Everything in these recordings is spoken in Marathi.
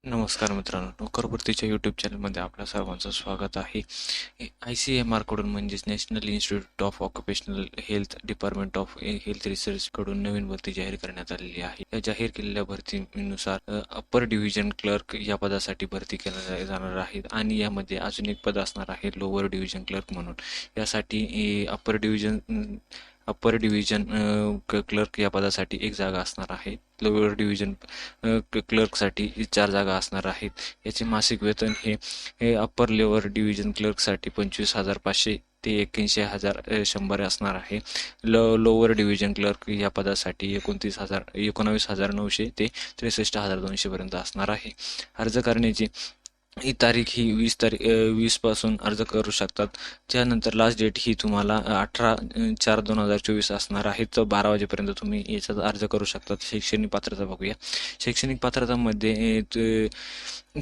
नमस्कार मित्रांनो, नोकर भरतीच्या यूट्यूब चॅनलमध्ये आपल्या सर्वांचं स्वागत आहे. ICMR कडून म्हणजेच national institute of occupational health department of health research कडून नवीन भरती जाहीर करण्यात आलेली आहे. या जाहीर केलेल्या भरतीनुसार अप्पर डिव्हिजन क्लर्क या पदासाठी भरती केल्या जाणार आहे आणि यामध्ये अजून एक पद असणार आहे लोअर डिव्हिजन क्लर्क म्हणून. यासाठी अप्पर डिव्हिजन क्लर्क या पदासाठी एक जागा असणार आहे. लोअर डिव्हिजन क्लर्कसाठी 4 जागा असणार आहेत. याचे मासिक वेतन हे अप्पर लोअर डिव्हिजन क्लर्कसाठी 25,500 ते 81,100 असणार आहे. लोअर डिव्हिजन क्लर्क या पदासाठी 19,900 ते 63,200 पर्यंत असणार आहे. अर्ज करण्याची ही तारीख ही 20 पासून अर्ज करू शकतात. त्यानंतर लास्ट डेट ही तुम्हाला 18/4/2024 असणार आहे. तर 12 वाजेपर्यंत तुम्ही याचा अर्ज करू शकतात. शैक्षणिक पात्रता बघूया. शैक्षणिक पात्रतामध्ये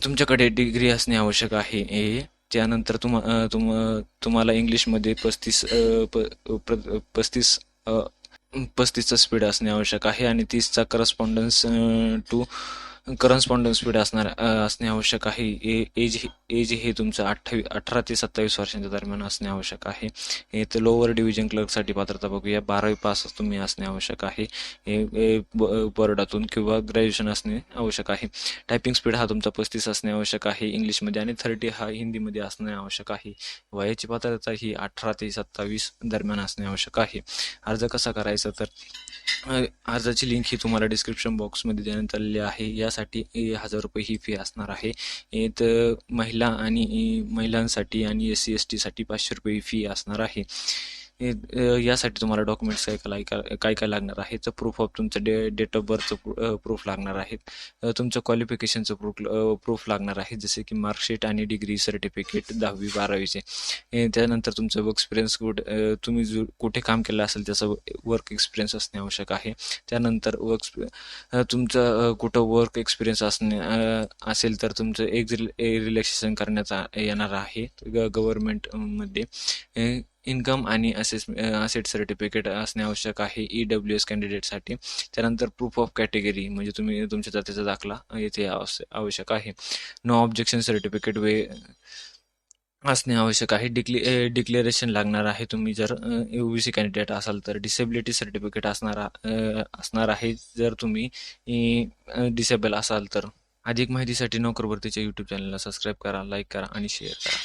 तुमच्याकडे डिग्री असणे आवश्यक आहे. त्यानंतर तुम्हाला इंग्लिशमध्ये 35चा स्पीड असणे आवश्यक आहे आणि 30चा करस्पॉन्डन्स स्पीड असणे आवश्यक आहे. एज हे तुमचं 18 ते 27 वर्षांच्या दरम्यान असणे आवश्यक आहे. तर लोअर डिव्हिजन क्लर्कसाठी पात्रता बघूया. 12वी पास तुम्ही असणे आवश्यक आहे. बोर्डातून किंवा ग्रॅज्युएशन असणे आवश्यक आहे. टायपिंग स्पीड हा तुमचा 35 असणे आवश्यक आहे इंग्लिशमध्ये आणि 30 हा हिंदीमध्ये असणे आवश्यक आहे. वयाची पात्रता ही 18 ते 27 दरम्यान असणे आवश्यक आहे. अर्ज कसा करायचा तर अर्जाची लिंक ही तुम्हाला डिस्क्रिप्शन बॉक्समध्ये देण्यात आलेली आहे. यासाठी 1,000 रुपये ही फी असणार आहे. तर महिलांसाठी आणि SC ST साठी 500 रुपये फी असणार आहे. यासाठी तुम्हाला डॉक्युमेंट्स काय लागणार आहे तर प्रूफ ऑफ तुमचं डेट ऑफ बर्थचं प्रूफ लागणार आहे. तुमचं क्वालिफिकेशनचं प्रूफ लागणार आहे, जसे की मार्कशीट आणि डिग्री सर्टिफिकेट 10वी 12वीचे. त्यानंतर तुमचं वर्क एक्सपिरियन्स तुम्ही कुठे काम केलं असेल त्याचं वर्क एक्सपिरियन्स असणे आवश्यक आहे. त्यानंतर तुमचं कुठं वर्क एक्सपिरियन्स असेल तर तुमचं रिलॅक्सेशन करण्यात येणार आहे गव्हर्नमेंटमध्ये. इन्कम आणि असेट सर्टिफिकेट असणे आवश्यक आहे EWS कॅन्डिडेटसाठी. त्यानंतर प्रूफ ऑफ कॅटेगरी म्हणजे तुमच्या जातीचा दाखला येथे आवश्यक आहे. नो ऑब्जेक्शन सर्टिफिकेट असणे आवश्यक आहे. डिक्लेरेशन लागणार आहे. तुम्ही जर OBC कॅन्डिडेट असाल तर डिसेबिलिटी सर्टिफिकेट असणार आहे जर तुम्ही डिसेबल असाल तर. अधिक माहितीसाठी नोकर भरतीच्या यूट्यूब चॅनलला सबस्क्राईब करा, लाईक करा आणि शेअर करा.